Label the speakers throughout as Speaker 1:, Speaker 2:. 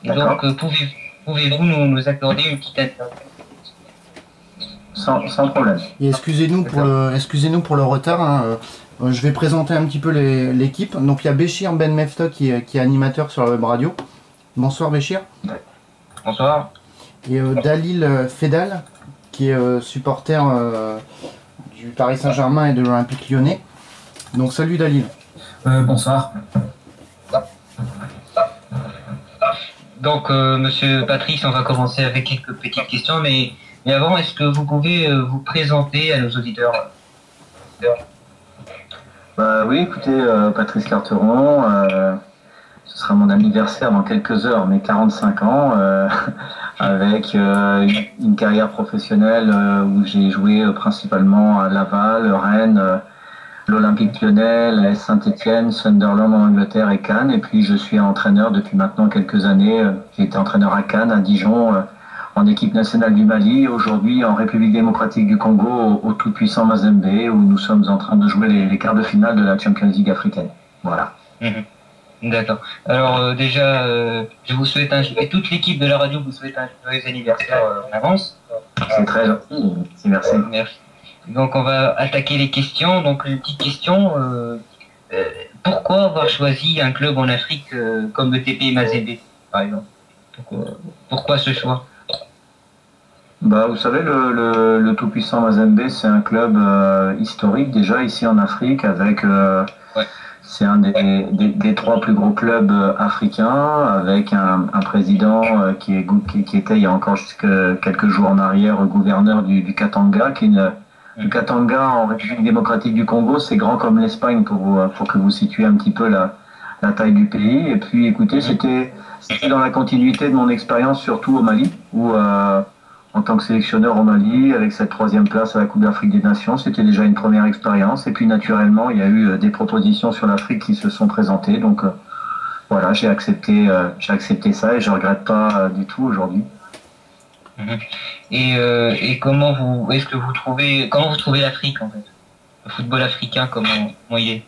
Speaker 1: Et donc, pouvez-vous nous accorder une petite interview?
Speaker 2: Sans problème.
Speaker 3: Et excusez-nous pour le retard. Hein. Je vais présenter un petit peu l'équipe. Donc il y a Béchir Ben Mefta qui est animateur sur la web radio. Bonsoir Béchir.
Speaker 1: Bonsoir.
Speaker 3: Et Dalil Fedal qui est supporter du Paris Saint-Germain et de l'Olympique Lyonnais. Donc salut Dalil.
Speaker 4: Bonsoir.
Speaker 1: Donc Monsieur Patrice, on va commencer avec quelques petites questions, mais avant, est-ce que vous pouvez vous présenter à nos auditeurs?
Speaker 2: Bah oui, écoutez, Patrice Carteron, ce sera mon anniversaire dans quelques heures, mes 45 ans, avec une carrière professionnelle où j'ai joué principalement à Laval, Rennes, l'Olympique Lyonnais, l'AS Saint-Étienne, Sunderland en Angleterre et Cannes. Et puis je suis entraîneur depuis maintenant quelques années. J'ai été entraîneur à Cannes, à Dijon, en équipe nationale du Mali, aujourd'hui en République démocratique du Congo, au tout-puissant Mazembe, où nous sommes en train de jouer les quarts de finale de la Champions League africaine. Voilà.
Speaker 1: D'accord. Alors déjà, je vous souhaite et toute l'équipe de la radio vous souhaite un joyeux anniversaire en avance.
Speaker 2: C'est très gentil. Merci.
Speaker 1: Merci. Donc on va attaquer les questions. Donc une petite question. Pourquoi avoir choisi un club en Afrique comme le TP Mazembe, par exemple? Pourquoi ce choix?
Speaker 2: Bah, vous savez, le tout-puissant Mazembe, c'est un club historique déjà ici en Afrique, avec c'est un des trois plus gros clubs africains, avec un président qui était il y a encore quelques jours en arrière gouverneur du Katanga, le Katanga en République démocratique du Congo, c'est grand comme l'Espagne pour que vous situiez un petit peu la taille du pays. Et puis écoutez, c'était dans la continuité de mon expérience, surtout au Mali, où en tant que sélectionneur au Mali, avec cette 3e place à la Coupe d'Afrique des Nations, c'était déjà une première expérience. Et puis naturellement, il y a eu des propositions sur l'Afrique qui se sont présentées. Donc voilà, j'ai accepté ça et je regrette pas du tout aujourd'hui.
Speaker 1: Et comment vous trouvez l'Afrique en fait? Le football africain, comment il est?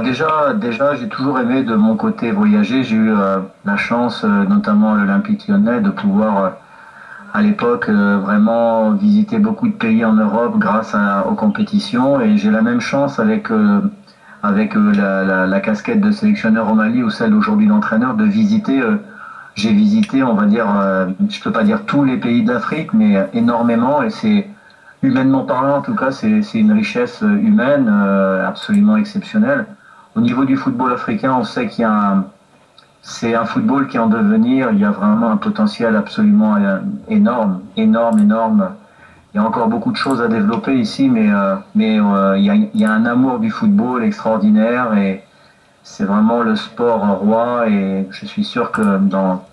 Speaker 2: Déjà, j'ai toujours aimé de mon côté voyager. J'ai eu la chance, notamment à l'Olympique Lyonnais, de pouvoir à l'époque vraiment visiter beaucoup de pays en Europe grâce aux compétitions, et j'ai la même chance avec la casquette de sélectionneur au Mali ou celle aujourd'hui d'entraîneur de visiter. J'ai visité, on va dire, je peux pas dire tous les pays d'Afrique, mais énormément, et c'est humainement parlant en tout cas, c'est une richesse humaine absolument exceptionnelle. Au niveau du football africain, on sait c'est un football qui est en devenir. Il y a vraiment un potentiel absolument énorme. Il y a encore beaucoup de choses à développer ici, mais il y a un amour du football extraordinaire, et c'est vraiment le sport roi. Et je suis sûr que dans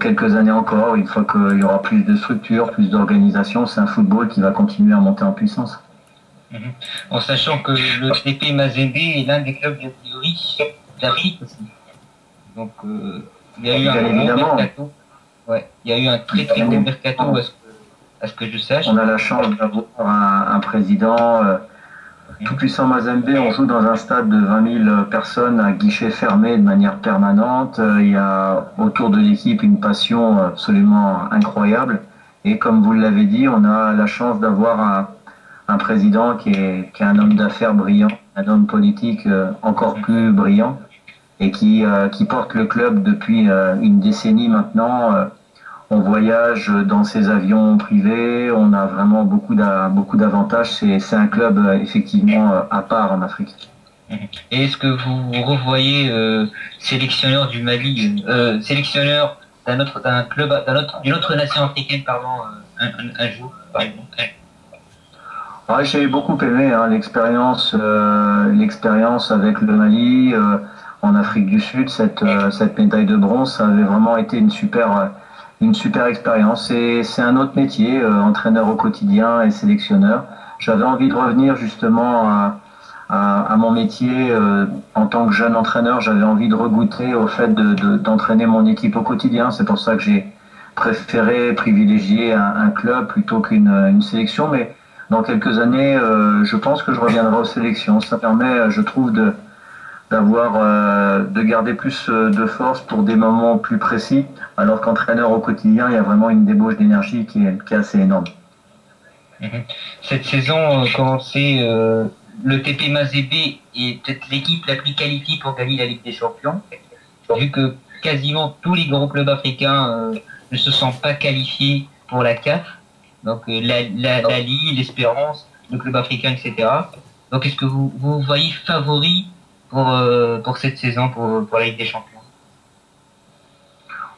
Speaker 2: quelques années encore, une fois qu'il y aura plus de structures, plus d'organisation, c'est un football qui va continuer à monter en puissance.
Speaker 1: En sachant que le TP Mazembe est l'un des clubs les plus riches d'Afrique aussi. Donc, il y a eu un gros mercato. Ouais, il y a eu un très très gros mercato à ce que je sache.
Speaker 2: On a la chance d'avoir un président tout puissant Mazembe. On joue dans un stade de 20 000 personnes à guichet fermé de manière permanente. Il y a autour de l'équipe une passion absolument incroyable. Et comme vous l'avez dit, on a la chance d'avoir un président qui est un homme d'affaires brillant, un homme politique encore plus brillant, et qui porte le club depuis une décennie maintenant. On voyage dans ses avions privés, on a vraiment beaucoup d'avantages. C'est un club effectivement à part en Afrique.
Speaker 1: Et est-ce que vous revoyez sélectionneur du Mali, sélectionneur d'un club, d'une autre nation africaine, pardon, un jour, par exemple?
Speaker 2: Ouais, j'ai beaucoup aimé l'expérience avec le Mali en Afrique du Sud. Cette médaille de bronze, ça avait vraiment été une super expérience. C'est un autre métier, entraîneur au quotidien et sélectionneur. J'avais envie de revenir justement à mon métier en tant que jeune entraîneur. J'avais envie de regoûter au fait d'entraîner mon équipe au quotidien. C'est pour ça que j'ai préféré privilégier un club plutôt qu'une sélection. Mais dans quelques années, je pense que je reviendrai aux sélections. Ça permet, je trouve, de garder plus de force pour des moments plus précis, alors qu'entraîneur au quotidien, il y a vraiment une débauche d'énergie qui est assez énorme.
Speaker 1: Cette saison, le TP Mazembe est peut-être l'équipe la plus qualifiée pour gagner la Ligue des Champions, vu que quasiment tous les gros clubs africains ne se sentent pas qualifiés pour la CAF, donc la Ligue, l'Espérance, le club africain, etc. Donc est-ce que vous voyez favori pour cette saison pour la Ligue des Champions?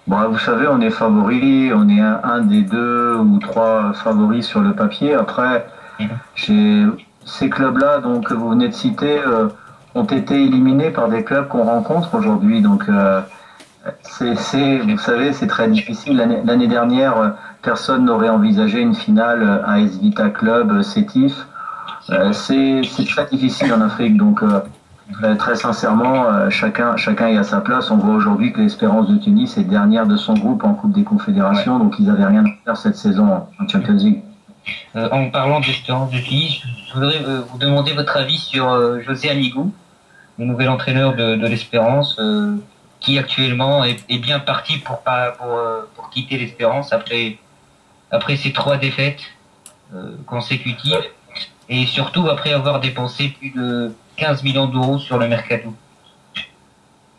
Speaker 2: Bon, vous savez, on est favori, on est un des 2 ou 3 favoris sur le papier. Après, ces clubs-là, donc que vous venez de citer, ont été éliminés par des clubs qu'on rencontre aujourd'hui. Donc, vous savez, c'est très difficile. L'année dernière, personne n'aurait envisagé une finale AS Vita Club Sétif. C'est très difficile en Afrique. Donc, très sincèrement, chacun est à sa place. On voit aujourd'hui que l'Espérance de Tunis est dernière de son groupe en Coupe des Confédérations, donc ils n'avaient rien à faire cette saison en Champions League.
Speaker 1: En parlant d'Espérance de Tunis, je voudrais vous demander votre avis sur José Anigo, le nouvel entraîneur de l'Espérance, qui actuellement est bien parti pour quitter l'Espérance après ses 3 défaites consécutives, et surtout après avoir dépensé plus de 15 millions d'euros sur le mercato.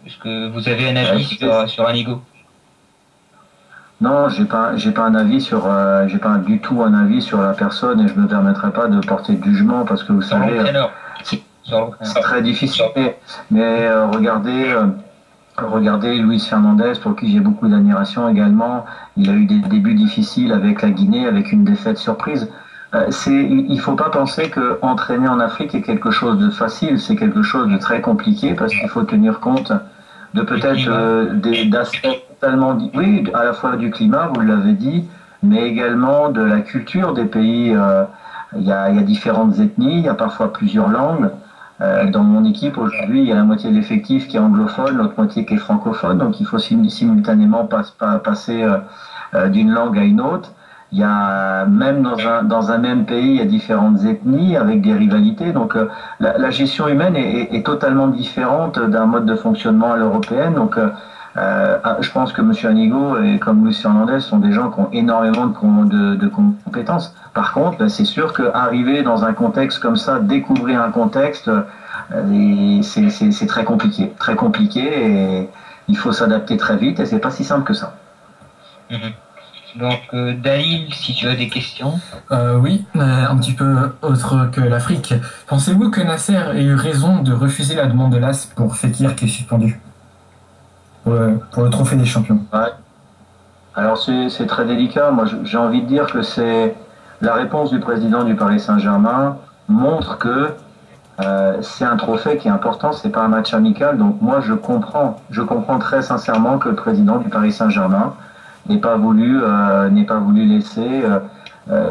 Speaker 1: Est-ce que vous avez un avis sur Anigo?
Speaker 2: Non, j'ai pas un avis j'ai pas du tout un avis sur la personne, et je me permettrai pas de porter de jugement, parce que vous savez, c'est très difficile. Mais regardez Luis Fernandez, pour qui j'ai beaucoup d'admiration également. Il a eu des débuts difficiles avec la Guinée, avec une défaite surprise. Il faut pas penser que entraîner en Afrique est quelque chose de facile, c'est quelque chose de très compliqué, parce qu'il faut tenir compte de peut-être d'aspects totalement, oui, à la fois du climat, vous l'avez dit, mais également de la culture des pays. Il y a différentes ethnies, il y a parfois plusieurs langues. Dans mon équipe aujourd'hui, il y a la moitié de l'effectif qui est anglophone, l'autre moitié qui est francophone, donc il faut simultanément passer d'une langue à une autre. Il y a même dans un même pays, il y a différentes ethnies avec des rivalités. Donc la gestion humaine est totalement différente d'un mode de fonctionnement à l'européenne. Donc je pense que M. Anigo et comme Luis Fernandez sont des gens qui ont énormément de compétences. Par contre, c'est sûr qu'arriver dans un contexte comme ça, découvrir un contexte, c'est très compliqué. Très compliqué, et il faut s'adapter très vite, et c'est pas si simple que ça.
Speaker 1: Donc, Dalil, si tu as des questions.
Speaker 4: Oui, un petit peu autre que l'Afrique. Pensez-vous que Nasser ait eu raison de refuser la demande de l'AS pour Fekir qui est suspendu pour le trophée des champions?
Speaker 2: Ouais. Alors c'est très délicat. Moi j'ai envie de dire que c'est la réponse du président du Paris Saint-Germain montre que c'est un trophée qui est important, c'est pas un match amical. Donc moi je comprends très sincèrement que le président du Paris Saint-Germain n'ait pas voulu laisser.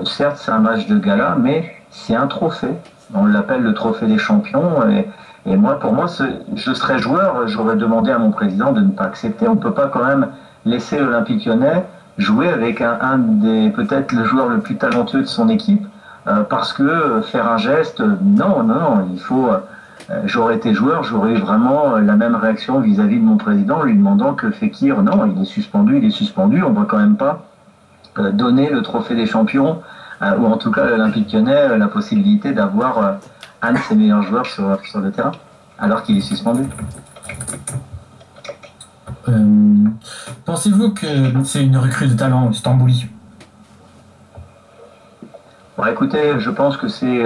Speaker 2: Certes, c'est un match de gala, mais c'est un trophée. On l'appelle le trophée des champions. Et pour moi, je serais joueur, j'aurais demandé à mon président de ne pas accepter. On ne peut pas quand même laisser l'Olympique Lyonnais jouer avec un des peut-être le joueur le plus talentueux de son équipe, parce que faire un geste, non, il faut. J'aurais été joueur, j'aurais eu vraiment la même réaction vis-à-vis de mon président, lui demandant que Fekir, non, il est suspendu, on ne va quand même pas donner le trophée des champions, ou en tout cas l'Olympique Lyonnais, la possibilité d'avoir un de ses meilleurs joueurs sur le terrain, alors qu'il est suspendu.
Speaker 4: Pensez-vous que c'est une recrue de talent, Stambouli?
Speaker 2: Bon, écoutez, je pense que c'est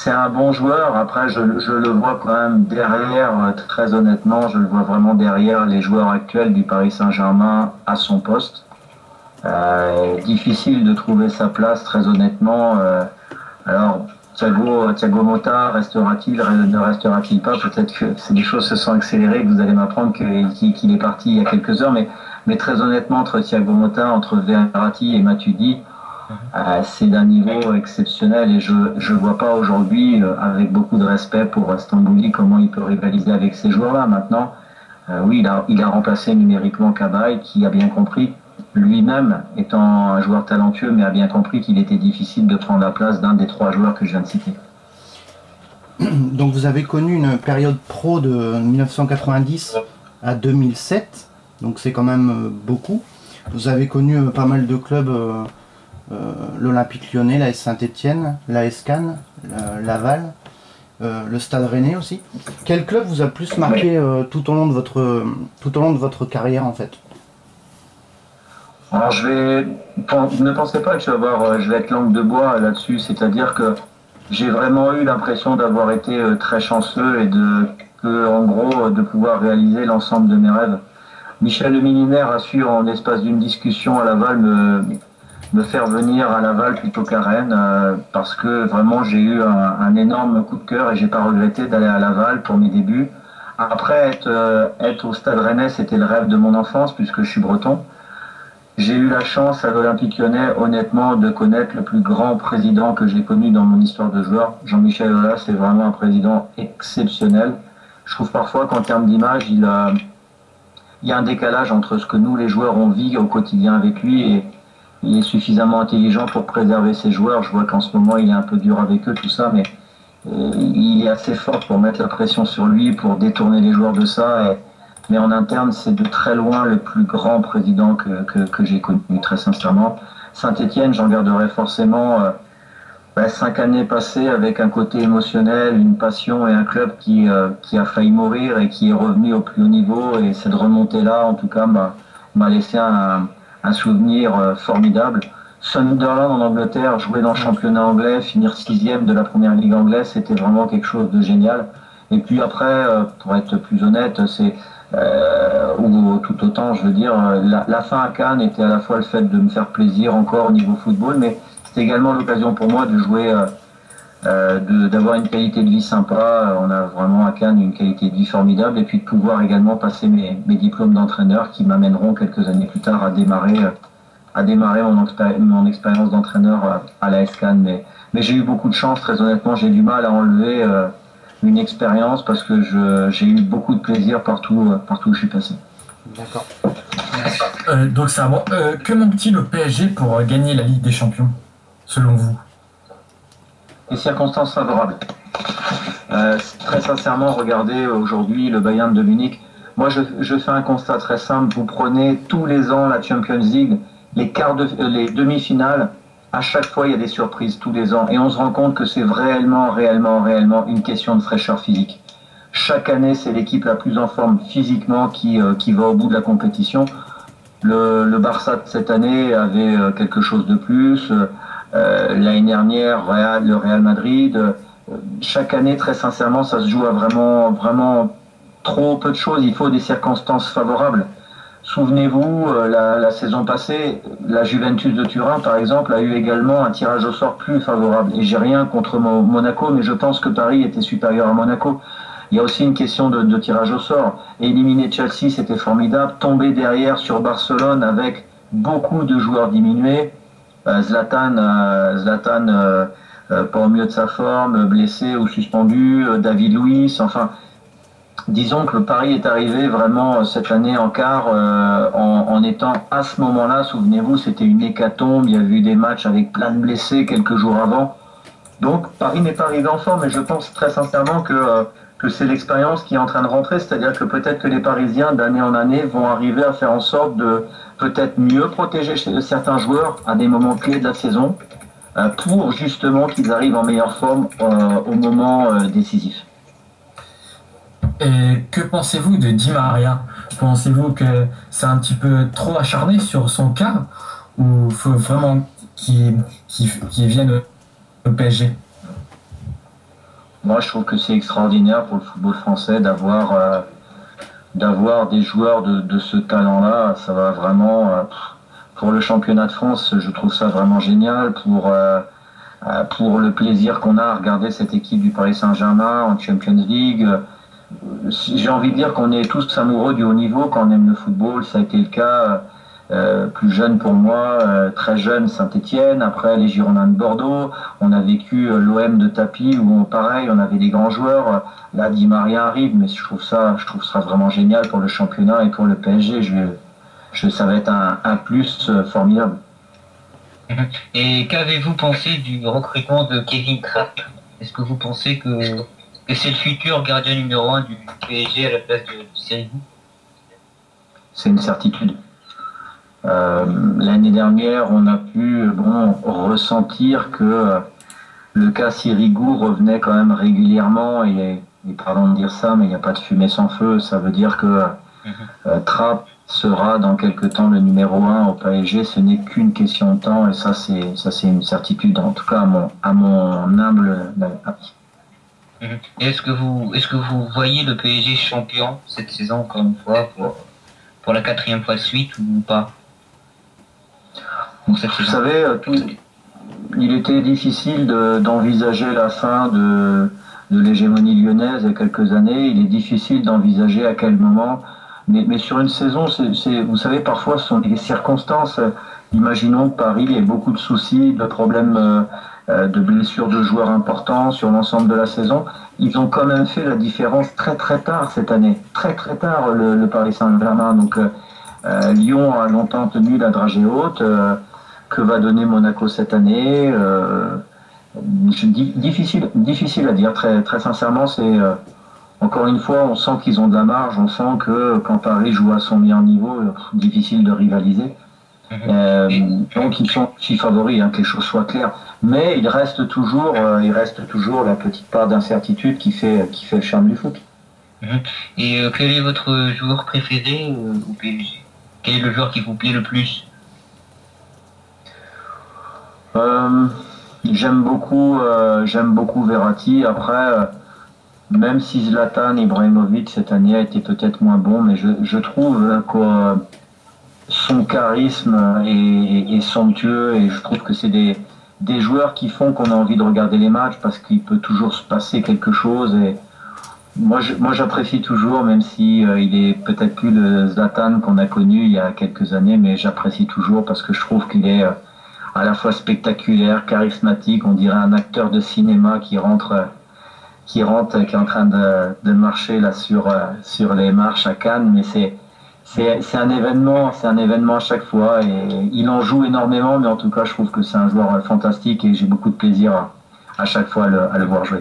Speaker 2: un bon joueur. Après, je le vois quand même derrière, très honnêtement, je le vois vraiment derrière les joueurs actuels du Paris Saint-Germain à son poste. Difficile de trouver sa place, très honnêtement. Alors, Thiago Motta restera-t-il, ne restera-t-il pas? Peut-être que des choses se sont accélérées, que vous allez m'apprendre qu'il est parti il y a quelques heures, mais très honnêtement, entre Thiago Motta, entre Verratti et Matuidi, c'est d'un niveau exceptionnel, et je ne vois pas aujourd'hui, avec beaucoup de respect pour Stambouli, comment il peut rivaliser avec ces joueurs-là. Maintenant, oui, il a remplacé numériquement Cabaye, qui a bien compris, lui-même étant un joueur talentueux, mais a bien compris qu'il était difficile de prendre la place d'un des 3 joueurs que je viens de citer.
Speaker 3: Donc vous avez connu une période pro de 1990 à 2007, donc c'est quand même beaucoup. Vous avez connu pas mal de clubs, l'Olympique Lyonnais, l'AS Saint-Étienne, l'AS Cannes, Laval, le Stade Rennais aussi. Quel club vous a plus marqué tout au long de votre carrière en fait?
Speaker 2: Alors ne pensez pas que je vais être langue de bois là-dessus, c'est-à-dire que j'ai vraiment eu l'impression d'avoir été très chanceux et en gros, de pouvoir réaliser l'ensemble de mes rêves. Michel Le Milinaire a su, en l'espace d'une discussion à Laval, me faire venir à Laval plutôt qu'à Rennes, parce que vraiment j'ai eu un énorme coup de cœur et j'ai pas regretté d'aller à Laval pour mes débuts. Après, être au Stade Rennais, c'était le rêve de mon enfance, puisque je suis breton. J'ai eu la chance à l'Olympique Lyonnais, honnêtement, de connaître le plus grand président que j'ai connu dans mon histoire de joueur. Jean-Michel Aulas, c'est vraiment un président exceptionnel. Je trouve parfois qu'en termes d'image, il y a un décalage entre ce que nous, les joueurs, on vit au quotidien avec lui, et il est suffisamment intelligent pour préserver ses joueurs. Je vois qu'en ce moment, il est un peu dur avec eux, tout ça, mais il est assez fort pour mettre la pression sur lui, pour détourner les joueurs de ça. Mais en interne, c'est de très loin le plus grand président que j'ai connu, très sincèrement. Saint-Étienne, j'en garderai forcément 5 années passées avec un côté émotionnel, une passion et un club qui a failli mourir et qui est revenu au plus haut niveau. Et cette remontée-là, en tout cas, m'a laissé un souvenir formidable. Sunderland en Angleterre, jouer dans le championnat anglais, finir 6e de la première ligue anglaise, c'était vraiment quelque chose de génial. Et puis après, pour être plus honnête, ou tout autant, je veux dire, la fin à Cannes était à la fois le fait de me faire plaisir encore au niveau football, mais c'était également l'occasion pour moi de jouer, d'avoir une qualité de vie sympa. On a vraiment à Cannes une qualité de vie formidable, et puis de pouvoir également passer mes diplômes d'entraîneur qui m'amèneront quelques années plus tard à démarrer mon expérience d'entraîneur à l'AS Cannes. Mais j'ai eu beaucoup de chance, très honnêtement, j'ai du mal à enlever une expérience parce que j'ai eu beaucoup de plaisir partout où je suis passé.
Speaker 3: D'accord.
Speaker 4: Donc c'est à moi. Que manque-t-il au PSG pour gagner la Ligue des Champions, selon vous?
Speaker 2: Les circonstances favorables. Très sincèrement, regardez aujourd'hui le Bayern de Munich. Moi, je fais un constat très simple. Vous prenez tous les ans la Champions League, les demi-finales. À chaque fois, il y a des surprises tous les ans. Et on se rend compte que c'est réellement une question de fraîcheur physique. Chaque année, c'est l'équipe la plus en forme physiquement qui va au bout de la compétition. Le Barça de cette année avait quelque chose de plus. L'année dernière, le Real Madrid. Chaque année, très sincèrement, ça se joue à vraiment trop peu de choses. Il faut des circonstances favorables. Souvenez-vous, la saison passée, la Juventus de Turin, par exemple, a eu également un tirage au sort plus favorable. Et j'ai rien contre Monaco, mais je pense que Paris était supérieur à Monaco. Il y a aussi une question de tirage au sort. Éliminer Chelsea, c'était formidable. Tomber derrière sur Barcelone avec beaucoup de joueurs diminués. Zlatan, pas au mieux de sa forme, blessé ou suspendu. David Luiz, enfin... Disons que le Paris est arrivé vraiment cette année en quart en étant à ce moment-là, souvenez-vous, c'était une hécatombe, il y a eu des matchs avec plein de blessés quelques jours avant. Donc Paris n'est pas arrivé en forme, mais je pense très sincèrement que c'est l'expérience qui est en train de rentrer, c'est-à-dire que peut-être que les Parisiens d'année en année vont arriver à faire en sorte de peut-être mieux protéger certains joueurs à des moments clés de la saison pour justement qu'ils arrivent en meilleure forme au moment décisif.
Speaker 4: Et que pensez-vous de Di Maria? Pensez-vous que c'est un petit peu trop acharné sur son cas, ou faut vraiment qu'il vienne au PSG?
Speaker 2: Moi, je trouve que c'est extraordinaire pour le football français d'avoir des joueurs de ce talent-là. Ça va vraiment pour le championnat de France. Je trouve ça vraiment génial pour le plaisir qu'on a à regarder cette équipe du Paris Saint-Germain en Champions League. J'ai envie de dire qu'on est tous amoureux du haut niveau quand on aime le football. Ça a été le cas plus jeune pour moi, très jeune Saint-Étienne, après les Girondins de Bordeaux. On a vécu l'OM de Tapi où pareil, on avait des grands joueurs. Là, Di Maria arrive, mais je trouve ça vraiment génial pour le championnat et pour le PSG. Ça va être un plus formidable.
Speaker 1: Et qu'avez-vous pensé du recrutement de Kevin Trapp? Est-ce que vous pensez que que c'est le futur gardien numéro 1 du PSG à la place de Sirigu?
Speaker 2: C'est une certitude. L'année dernière, on a pu ressentir que le cas Sirigu revenait quand même régulièrement, et pardon de dire ça, mais il n'y a pas de fumée sans feu. Ça veut dire que Trapp sera dans quelque temps le numéro 1 au PSG. Ce n'est qu'une question de temps, et ça c'est une certitude, en tout cas à mon humble avis.
Speaker 1: Est-ce que vous voyez le PSG champion cette saison, encore une fois, pour la 4e fois de suite, ou pas?
Speaker 2: Vous savez, il était difficile d'envisager la fin de l'hégémonie lyonnaise il y a quelques années. Il est difficile d'envisager à quel moment. Mais sur une saison, vous savez, parfois ce sont des circonstances. Imaginons que Paris ait beaucoup de soucis, de problèmes, de blessures de joueurs importants sur l'ensemble de la saison. Ils ont quand même fait la différence très très tard cette année. Très très tard, le Paris Saint-Germain. Donc Lyon a longtemps tenu la dragée haute. Que va donner Monaco cette année? Difficile à dire, très, très sincèrement. C'est encore une fois, on sent qu'ils ont de la marge, on sent que quand Paris joue à son meilleur niveau, difficile de rivaliser. Donc ils sont si favoris, que les choses soient claires. Mais il reste toujours la petite part d'incertitude qui fait le charme du foot.
Speaker 1: Et quel est votre joueur préféré au PSG? Quel est le joueur qui vous plaît le plus?
Speaker 2: J'aime beaucoup Verratti. Après, même si Zlatan Ibrahimovic cette année a été peut-être moins bon, mais je trouve que son charisme est somptueux, et je trouve que c'est des joueurs qui font qu'on a envie de regarder les matchs, parce qu'il peut toujours se passer quelque chose. Et moi j'apprécie toujours, même si il est peut-être plus le Zlatan qu'on a connu il y a quelques années, mais j'apprécie toujours parce que je trouve qu'il est à la fois spectaculaire, charismatique. On dirait un acteur de cinéma qui est en train de marcher là sur les marches à Cannes. Mais c'est un événement à chaque fois, et il en joue énormément. Mais en tout cas, je trouve que c'est un joueur fantastique, et j'ai beaucoup de plaisir à chaque fois à le voir jouer.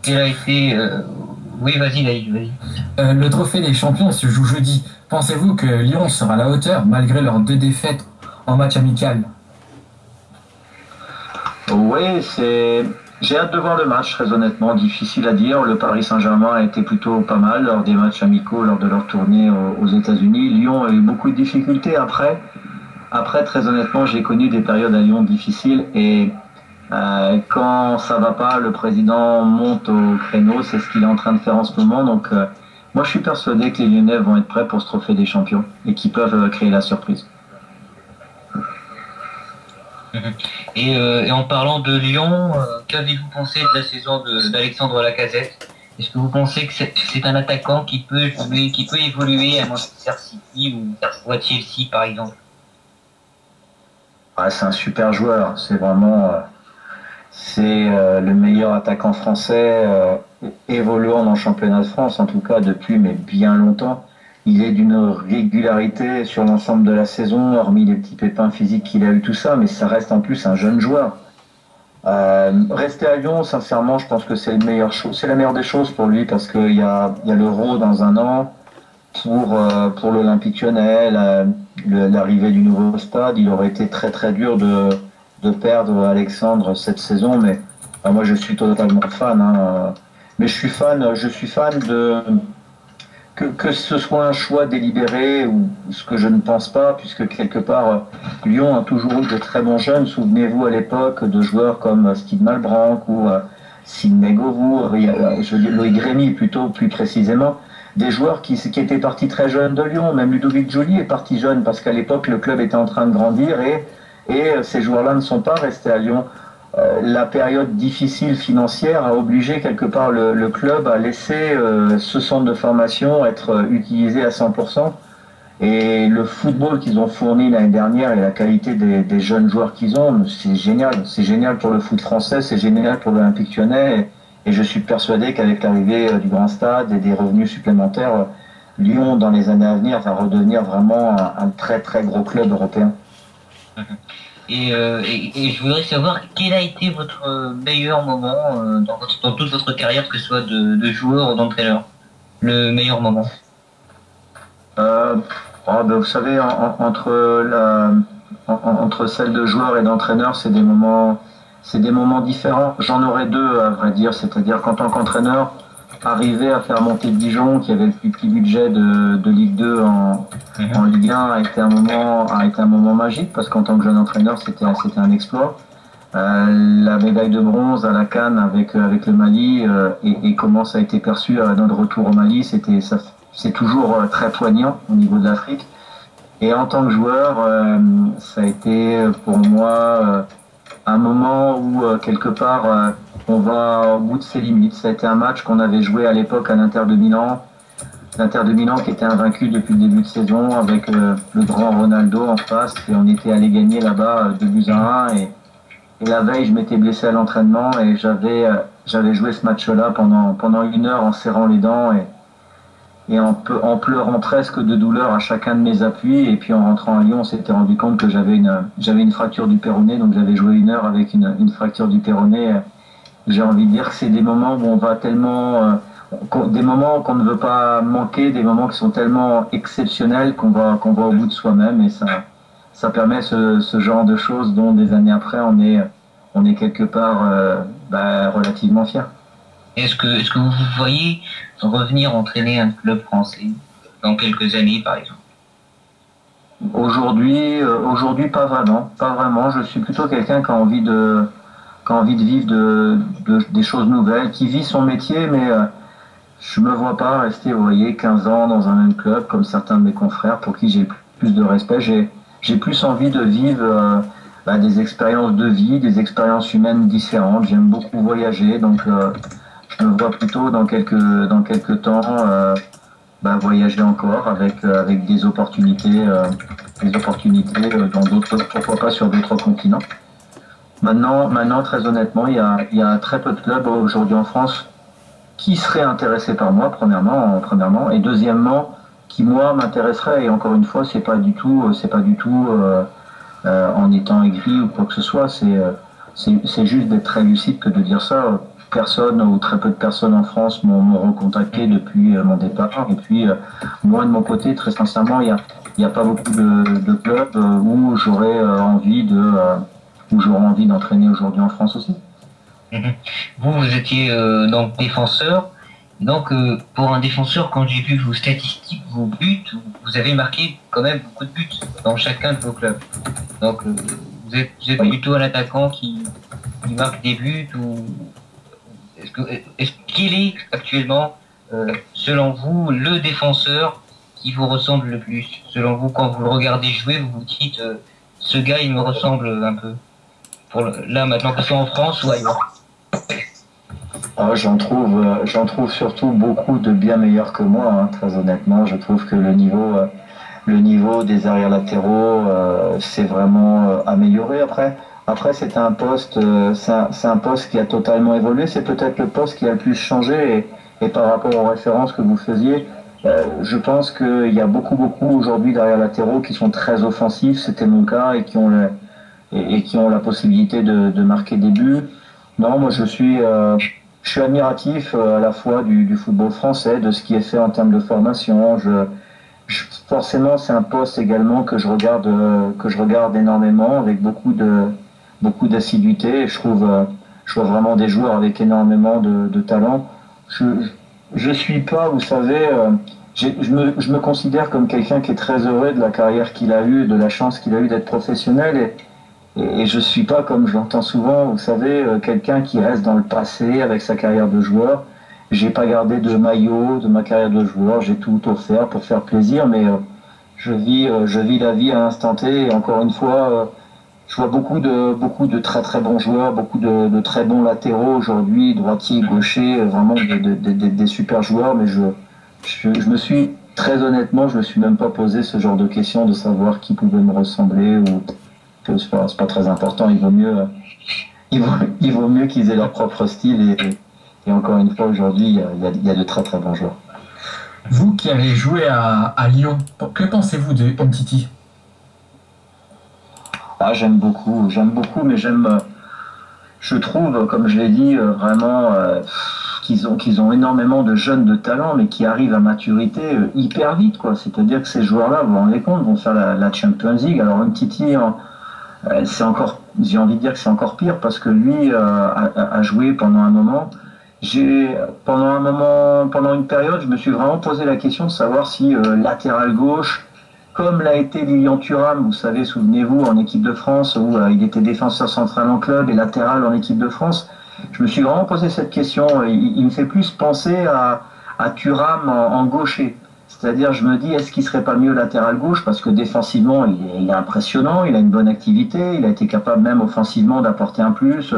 Speaker 1: Il a été oui, vas-y, vas-y.
Speaker 4: Le trophée des champions se joue jeudi. Pensez-vous que Lyon sera à la hauteur malgré leurs 2 défaites en match amical?
Speaker 2: Oui, j'ai hâte de voir le match, très honnêtement. Difficile à dire. Le Paris Saint-Germain a été plutôt pas mal lors des matchs amicaux, lors de leur tournée aux États-Unis. Lyon a eu beaucoup de difficultés après. Très honnêtement, j'ai connu des périodes à Lyon difficiles, et quand ça va pas, le président monte au créneau. C'est ce qu'il est en train de faire en ce moment. Donc, moi, je suis persuadé que les Lyonnais vont être prêts pour ce trophée des champions, et qu'ils peuvent créer la surprise.
Speaker 1: Et en parlant de Lyon, qu'avez-vous pensé de la saison d'Alexandre Lacazette? Est-ce que vous pensez que c'est un attaquant qui peut évoluer à Manchester City ou à Chelsea par exemple?
Speaker 2: C'est un super joueur. C'est vraiment le meilleur attaquant français évoluant dans le championnat de France, en tout cas depuis bien longtemps. Il est d'une régularité sur l'ensemble de la saison, hormis les petits pépins physiques qu'il a eu, tout ça, mais ça reste en plus un jeune joueur. Rester à Lyon, sincèrement, je pense que c'est la meilleure des choses pour lui, parce qu'il y a l'Euro dans un an, pour l'Olympique Lyonnais, l'arrivée du nouveau stade. Il aurait été très très dur de perdre Alexandre cette saison, mais moi je suis totalement fan. Mais je suis fan de... Que ce soit un choix délibéré, ou ce que je ne pense pas, puisque quelque part, Lyon a toujours eu de très bons jeunes. Souvenez-vous à l'époque de joueurs comme Steve Malbranck ou Sidney Govou, Loïc Rémy plutôt, plus précisément. Des joueurs qui étaient partis très jeunes de Lyon. Même Ludovic Joly est parti jeune, parce qu'à l'époque, le club était en train de grandir, et ces joueurs-là ne sont pas restés à Lyon. La période difficile financière a obligé quelque part le club à laisser ce centre de formation être utilisé à 100%. Et le football qu'ils ont fourni l'année dernière, et la qualité des jeunes joueurs qu'ils ont, c'est génial. C'est génial pour le foot français, c'est génial pour l'Olympique Lyonnais. Et je suis persuadé qu'avec l'arrivée du grand stade et des revenus supplémentaires, Lyon, dans les années à venir, va redevenir vraiment un très très gros club européen.
Speaker 1: Et je voudrais savoir quel a été votre meilleur moment dans toute votre carrière, que ce soit de joueur ou d'entraîneur. Le meilleur moment.
Speaker 2: Vous savez, entre celle de joueur et d'entraîneur, c'est des moments différents. J'en aurais deux, à vrai dire. C'est-à-dire qu'en tant qu'entraîneur, arriver à faire monter Dijon, qui avait le plus petit budget de Ligue 2 en Ligue 1, a été un moment magique, parce qu'en tant que jeune entraîneur, c'était un exploit. La médaille de bronze à la CAN avec le Mali et comment ça a été perçu à notre retour au Mali, c'est toujours très poignant au niveau de l'Afrique. Et en tant que joueur, ça a été pour moi un moment où quelque part on va au bout de ses limites. Ça a été un match qu'on avait joué à l'époque à l'Inter de Milan. L'Inter de Milan qui était invaincu depuis le début de saison avec le grand Ronaldo en face, et on était allé gagner là-bas 2-1 et la veille je m'étais blessé à l'entraînement et j'avais joué ce match-là pendant 1 heure en serrant les dents et en pleurant presque de douleur à chacun de mes appuis. Et puis en rentrant à Lyon, on s'était rendu compte que j'avais une fracture du péroné, donc j'avais joué 1 heure avec une fracture du péroné. J'ai envie de dire que c'est des moments où on va tellement, des moments qu'on ne veut pas manquer, des moments qui sont tellement exceptionnels qu'on va au bout de soi-même, et ça permet ce genre de choses dont des années après on est quelque part relativement fier.
Speaker 1: Est-ce que vous voyez revenir entraîner un club français dans quelques années, par exemple?
Speaker 2: Aujourd'hui, pas vraiment. Je suis plutôt quelqu'un qui a envie de vivre des choses nouvelles, qui vit son métier, mais je me vois pas rester, vous voyez, 15 ans dans un même club comme certains de mes confrères pour qui j'ai plus de respect. J'ai plus envie de vivre des expériences de vie, des expériences humaines différentes. J'aime beaucoup voyager, donc je me vois plutôt dans quelques temps voyager encore avec des opportunités dans d'autres, pourquoi pas sur d'autres continents. Maintenant, très honnêtement, il y a très peu de clubs aujourd'hui en France qui seraient intéressés par moi, premièrement, et deuxièmement, qui moi m'intéresserait. Et encore une fois, c'est pas du tout en étant aigri ou quoi que ce soit. C'est juste d'être très lucide que de dire ça. Personne ou très peu de personnes en France m'ont recontacté depuis mon départ. Et puis moi de mon côté, très sincèrement, il y a pas beaucoup de clubs où j'aurais envie d'entraîner aujourd'hui en France aussi.
Speaker 1: Vous étiez donc défenseur. Donc pour un défenseur, quand j'ai vu vos statistiques, vos buts, vous avez marqué quand même beaucoup de buts dans chacun de vos clubs. Donc vous êtes plutôt un attaquant qui marque des buts, ou quel est actuellement, selon vous, le défenseur qui vous ressemble le plus? Selon vous, quand vous le regardez jouer, vous vous dites ce gars il me ressemble un peu. Là maintenant, que ce soit en France ou ailleurs.
Speaker 2: J'en trouve surtout beaucoup de bien meilleurs que moi, hein, très honnêtement. Je trouve que le niveau des arrières latéraux s'est vraiment amélioré. Après c'est un poste qui a totalement évolué. C'est peut-être le poste qui a le plus changé, et par rapport aux références que vous faisiez, je pense qu'il y a beaucoup aujourd'hui d'arrières latéraux qui sont très offensifs. C'était mon cas, et qui ont la possibilité de marquer des buts. Non, moi je suis admiratif à la fois du football français, de ce qui est fait en termes de formation. Forcément, c'est un poste également que je regarde énormément, avec beaucoup d'assiduité. Je vois vraiment des joueurs avec énormément de talent. Je suis pas, vous savez, je me considère comme quelqu'un qui est très heureux de la carrière qu'il a eue, de la chance qu'il a eue d'être professionnel, et je suis pas, comme je l'entends souvent, vous savez, quelqu'un qui reste dans le passé avec sa carrière de joueur. J'ai pas gardé de maillot de ma carrière de joueur, j'ai tout offert pour faire plaisir, mais je vis la vie à l'instant T, et encore une fois, je vois beaucoup de très très bons joueurs, beaucoup de très bons latéraux aujourd'hui, droitiers, gauchers, vraiment des super joueurs, mais je me suis, très honnêtement, je me suis même pas posé ce genre de questions de savoir qui pouvait me ressembler, ou que c'est pas très important. Il vaut mieux qu'ils aient leur propre style, et encore une fois, aujourd'hui, il y a de très très bons joueurs.
Speaker 4: Vous qui avez joué à Lyon, que pensez-vous de Umtiti?
Speaker 2: Ah, j'aime beaucoup, mais je trouve, comme je l'ai dit, vraiment qu'ils ont énormément de jeunes de talent, mais qui arrivent à maturité hyper vite, quoi. C'est-à-dire que ces joueurs-là, vous vous rendez compte, vont faire la Champions League. Alors Umtiti, c'est encore, j'ai envie de dire que c'est encore pire parce que lui a joué pendant un moment. Pendant une période, je me suis vraiment posé la question de savoir si latéral gauche, comme l'a été Lilian Thuram, vous savez, souvenez-vous, en équipe de France, où il était défenseur central en club et latéral en équipe de France. Je me suis vraiment posé cette question. Il me fait plus penser à Thuram en gaucher. C'est-à-dire, je me dis, est-ce qu'il serait pas mieux latéral gauche? Parce que défensivement, il est impressionnant, il a une bonne activité, il a été capable même offensivement d'apporter un plus.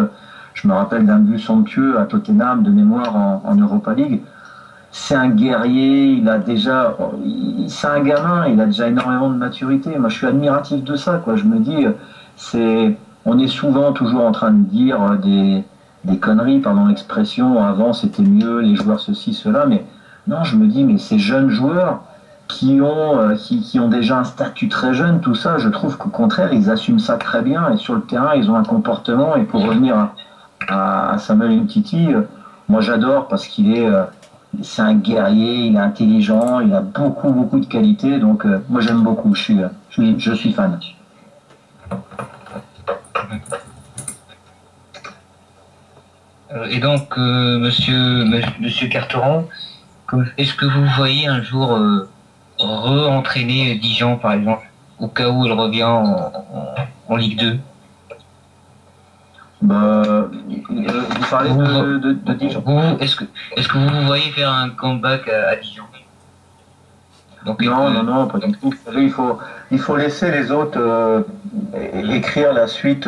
Speaker 2: Je me rappelle d'un but somptueux à Tottenham de mémoire en Europa League. C'est un guerrier, c'est un gamin, il a déjà énormément de maturité. Moi, je suis admiratif de ça, quoi. Je me dis, on est souvent toujours en train de dire des conneries, pardon l'expression. Avant, c'était mieux, les joueurs ceci, cela, mais non, je me dis, mais ces jeunes joueurs qui ont déjà un statut très jeune, tout ça, je trouve qu'au contraire, ils assument ça très bien et sur le terrain, ils ont un comportement. Et pour revenir à Samuel Umtiti, moi j'adore parce c'est un guerrier, il est intelligent, il a beaucoup de qualités, donc moi j'aime beaucoup, je suis fan.
Speaker 1: Et donc, monsieur Carteron, est-ce que vous voyez un jour re-entraîner Dijon, par exemple, au cas où il revient en Ligue 2?
Speaker 2: Vous parlez de Dijon.
Speaker 1: Est-ce que vous vous voyez faire un comeback à Dijon?
Speaker 2: Donc, non, pas du tout. Vous savez, il faut laisser les autres écrire la suite.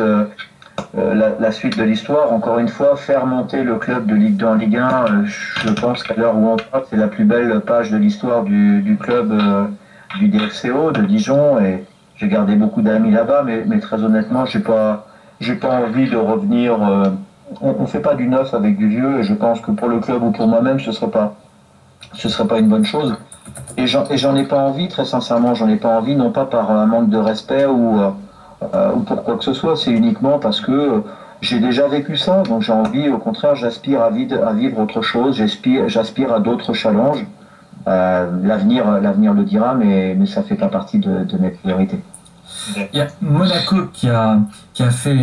Speaker 2: La suite de l'histoire, encore une fois, faire monter le club de Ligue 2 en Ligue 1, je pense qu'à l'heure où on parle, c'est la plus belle page de l'histoire du club du DFCO, de Dijon, et j'ai gardé beaucoup d'amis là-bas, mais très honnêtement, j'ai pas envie de revenir. On fait pas du neuf avec du vieux, et je pense que pour le club ou pour moi-même, ce serait pas une bonne chose. Et j'en ai pas envie, très sincèrement, j'en ai pas envie, non pas par un manque de respect ou pour quoi que ce soit, c'est uniquement parce que j'ai déjà vécu ça, donc j'ai envie, au contraire, j'aspire à vivre autre chose, j'aspire à d'autres challenges. L'avenir le dira, mais ça fait pas partie de mes priorités.
Speaker 4: Il y a Monaco qui a fait,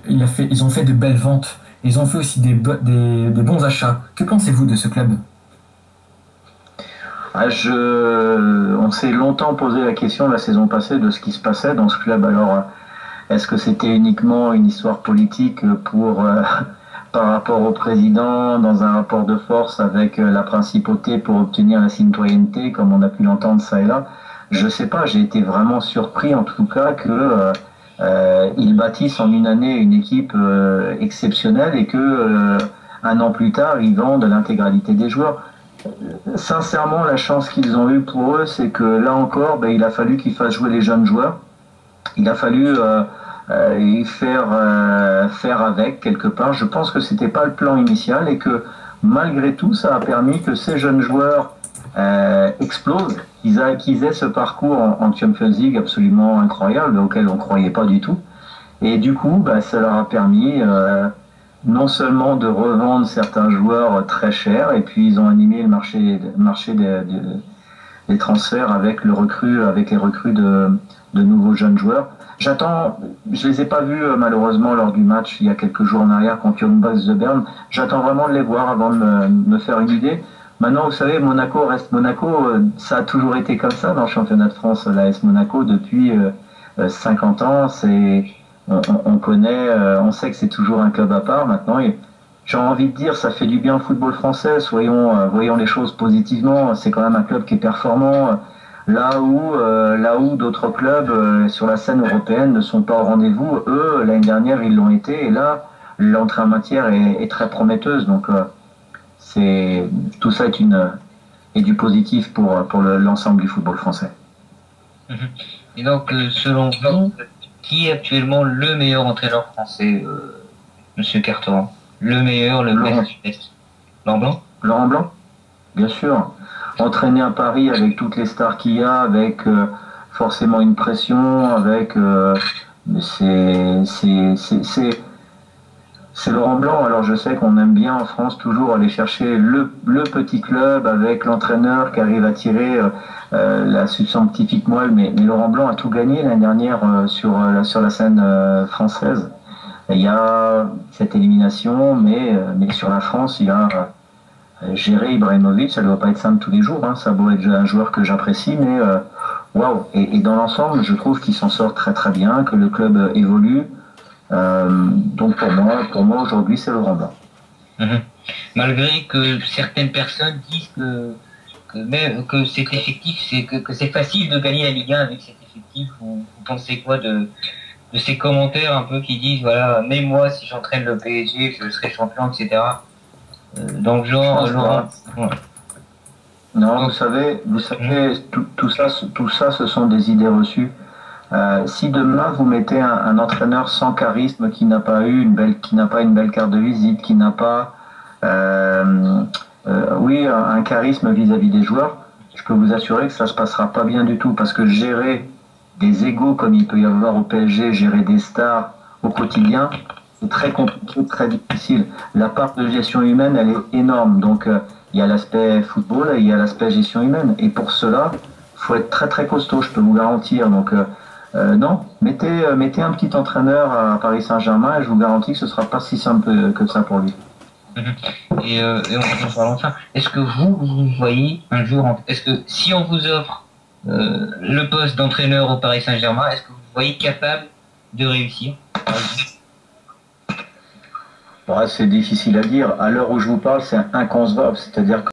Speaker 4: ils ont fait de belles ventes, ils ont fait aussi des bons achats. Que pensez-vous de ce club?
Speaker 2: On s'est longtemps posé la question la saison passée de ce qui se passait dans ce club. Alors, est-ce que c'était uniquement une histoire politique par rapport au président, dans un rapport de force avec la principauté pour obtenir la citoyenneté, comme on a pu l'entendre ça et là? Je sais pas, j'ai été vraiment surpris en tout cas que ils bâtissent en une année une équipe exceptionnelle et que un an plus tard, ils vendent l'intégralité des joueurs. Sincèrement, la chance qu'ils ont eue pour eux, c'est que là encore, il a fallu qu'ils fassent jouer les jeunes joueurs. Il a fallu faire avec quelque part. Je pense que c'était pas le plan initial et que malgré tout, ça a permis que ces jeunes joueurs explosent, qu'ils aient ce parcours en Champions League absolument incroyable auquel on croyait pas du tout. Et du coup, ça leur a permis non seulement de revendre certains joueurs très chers, et puis ils ont animé le marché des transferts avec les recrues de nouveaux jeunes joueurs. Je les ai pas vus malheureusement lors du match il y a quelques jours en arrière contre Young Boys de Berne. J'attends vraiment de les voir avant de me faire une idée. Maintenant, vous savez, Monaco reste Monaco. Ça a toujours été comme ça dans le championnat de France, l'AS Monaco, depuis 50 ans. On connaît, on sait que c'est toujours un club à part maintenant. Et j'ai envie de dire, ça fait du bien au football français. Voyons les choses positivement. C'est quand même un club qui est performant. Là où d'autres clubs sur la scène européenne ne sont pas au rendez-vous. Eux, l'année dernière, ils l'ont été. Et là, l'entrée en matière est très prometteuse. Donc, tout ça est du positif pour l'ensemble du football français.
Speaker 1: Et donc, selon vous, qui est actuellement le meilleur entraîneur français, Monsieur Carteron? Le meilleur, le best? Laurent Blanc?
Speaker 2: Laurent Blanc, bien sûr. Entraîner à Paris avec toutes les stars qu'il y a, avec forcément une pression, avec Mais c'est Laurent Blanc. Alors je sais qu'on aime bien en France toujours aller chercher le petit club avec l'entraîneur qui arrive à tirer la substantifique moelle, mais Laurent Blanc a tout gagné l'année dernière sur la scène française. Il y a cette élimination, mais sur la France, il y a gérer Ibrahimovic, ça ne doit pas être simple tous les jours. Hein. Ça doit être un joueur que j'apprécie, mais waouh. Et dans l'ensemble, je trouve qu'il s'en sort très très bien, que le club évolue. Donc pour moi aujourd'hui, c'est Laurent Blanc.
Speaker 1: Malgré que certaines personnes disent que cet effectif, que c'est facile de gagner la Ligue 1 avec cet effectif. Vous pensez quoi de ces commentaires un peu qui disent voilà, même moi si j'entraîne le PSG, je serai champion, etc. Dans le genre, Laurent. Ouais.
Speaker 2: Non, vous savez, tout ça, ce sont des idées reçues. Si demain vous mettez un entraîneur sans charisme, qui n'a pas une belle carte de visite, qui n'a pas, un charisme vis-à-vis des joueurs, je peux vous assurer que ça se passera pas bien du tout, parce que gérer des égos comme il peut y avoir au PSG, gérer des stars au quotidien, c'est très compliqué, très difficile. La part de gestion humaine, elle est énorme. Donc, il y a l'aspect football et il y a l'aspect gestion humaine. Et pour cela, il faut être très très costaud, je peux vous garantir. Donc, non, mettez un petit entraîneur à Paris Saint-Germain et je vous garantis que ce ne sera pas si simple que ça pour lui.
Speaker 1: Et en parlant de ça, est-ce que vous voyez un jour, est-ce que si on vous offre le poste d'entraîneur au Paris Saint-Germain, est-ce que vous voyez capable de réussir?
Speaker 2: C'est difficile à dire. À l'heure où je vous parle, c'est inconcevable. C'est-à-dire que